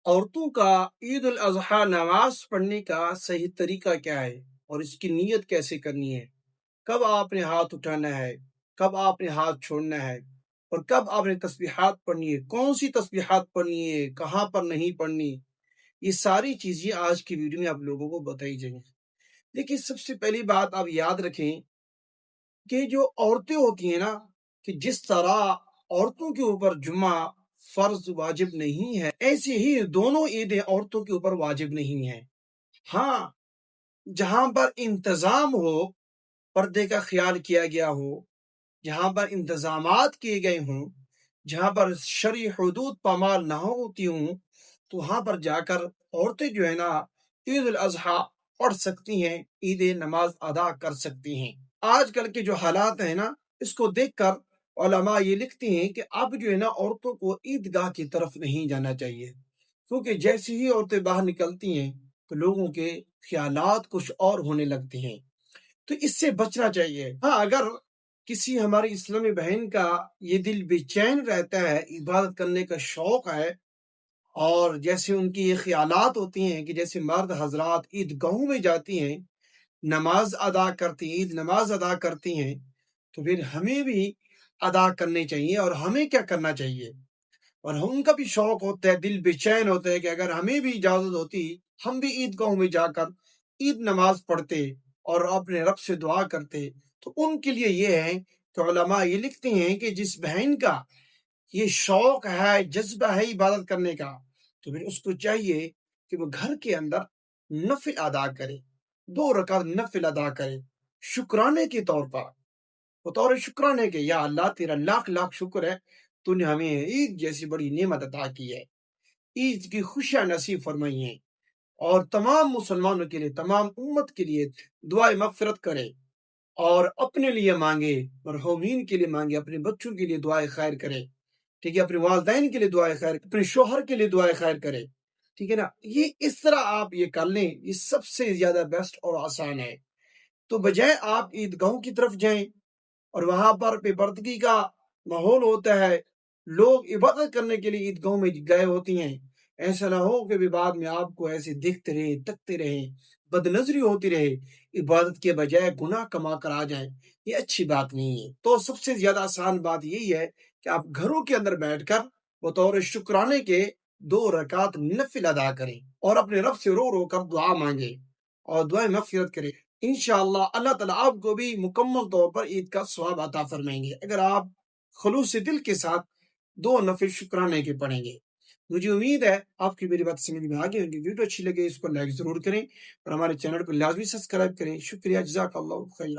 عورتوں کا عید الاضحیٰ نماز پڑھنے کا صحیح طریقہ کیا ہے اور اس کی نیت کیسے کرنی ہے؟ کب آپ نے ہاتھ اٹھانا ہے، کب آپ نے ہاتھ چھوڑنا ہے، اور کب آپ نے تسبیحات پڑھنی ہے، کون سی تسبیحات پڑھنی ہے، کہاں پر نہیں پڑھنی، یہ ساری چیزیں آج کی ویڈیو میں آپ لوگوں کو بتائی جائیں گی۔ لیکن سب سے پہلی بات آپ یاد رکھیں کہ جو عورتیں ہوتی ہیں نا، کہ جس طرح عورتوں کے اوپر جمعہ فرض واجب نہیں ہے، ایسے ہی دونوں عیدیں عورتوں کے اوپر واجب نہیں ہیں۔ ہاں، جہاں پر انتظام ہو، پردے کا خیال کیا گیا ہو، جہاں پر انتظامات کیے گئے ہوں، جہاں پر شرعی حدود پامال نہ ہوتی ہوں، تو وہاں پر جا کر عورتیں جو ہے نا عید الاضحیٰ پڑھ سکتی ہیں، عید نماز ادا کر سکتی ہیں۔ آج کل کے جو حالات ہیں نا، اس کو دیکھ کر علماء یہ لکھتے ہیں کہ اب جو ہے نا عورتوں کو عیدگاہ کی طرف نہیں جانا چاہیے، کیونکہ جیسے ہی عورتیں باہر نکلتی ہیں تو لوگوں کے خیالات کچھ اور ہونے لگتے ہیں، تو اس سے بچنا چاہیے۔ ہاں، اگر کسی ہماری اسلامی بہن کا یہ دل بے چین رہتا ہے، عبادت کرنے کا شوق ہے، اور جیسے ان کی یہ خیالات ہوتی ہیں کہ جیسے مرد حضرات عیدگاہوں میں جاتی ہیں، نماز ادا کرتی ہیں، عید نماز ادا کرتی ہیں، تو پھر ہمیں بھی ادا کرنے چاہیے۔ اور ہمیں کیا کرنا چاہیے، اور ان کا بھی شوق ہوتا ہے، دل بے چین ہوتا ہے کہ اگر ہمیں بھی اجازت ہوتی ہم بھی عیدگاہوں میں جا کر عید نماز پڑھتے اور اپنے رب سے دعا کرتے۔ تو ان کے لیے یہ ہے کہ علماء یہ لکھتے ہیں کہ جس بہن کا یہ شوق ہے، جذبہ ہے عبادت کرنے کا، تو پھر اس کو چاہیے کہ وہ گھر کے اندر نفل ادا کرے، 2 رکعت نفل ادا کرے، شکرانے کے طور پر، بطور شکرانے کے، یا اللہ تیرا لاکھ لاکھ شکر ہے، تو نے ہمیں عید جیسی بڑی نعمت عطا کی ہے، عید کی خوشیاں نصیب فرمائی ہیں، اور تمام مسلمانوں کے لیے، تمام امت کے لیے دعائے مغفرت کرے، اور اپنے لیے مانگے، مرحومین کے لیے مانگے، اپنے بچوں کے لیے دعائے خیر کرے، ٹھیک ہے، اپنے والدین کے لیے دعائے خیر، اپنے شوہر کے لیے دعائے خیر کرے، ٹھیک ہے نا۔ یہ اس طرح آپ یہ کر لیں، یہ سب سے زیادہ بیسٹ اور آسان ہے۔ تو بجائے آپ عیدگاہوں کی طرف جائیں اور وہاں پر بے پردگی کا ماحول ہوتا ہے، لوگ عبادت کرنے کے لیے عیدگاہوں میں گئے ہوتی ہیں، ایسا نہ ہو کہ بعد میں آپ کو ایسے دیکھتے رہے، تکتے رہے، بد نظری ہوتی رہے، عبادت کے بجائے گناہ کما کر آ جائیں، یہ اچھی بات نہیں ہے۔ تو سب سے زیادہ آسان بات یہی ہے کہ آپ گھروں کے اندر بیٹھ کر بطور شکرانے کے 2 رکعت نفل ادا کریں، اور اپنے رب سے رو رو کر دعا مانگے اور دعائیں مغفرت کریں۔ انشاءاللہ اللہ تعالیٰ آپ کو بھی مکمل طور پر عید کا ثواب عطا فرمائیں گے، اگر آپ خلوص دل کے ساتھ 2 نفل شکرانے کے پڑھیں گے۔ مجھے امید ہے آپ کی میری بات سمجھ میں آگے ہوگی۔ ویڈیو اچھی لگے اس کو لائک ضرور کریں، اور ہمارے چینل کو لازمی سبسکرائب کریں۔ شکریہ، جزاک اللہ خیر۔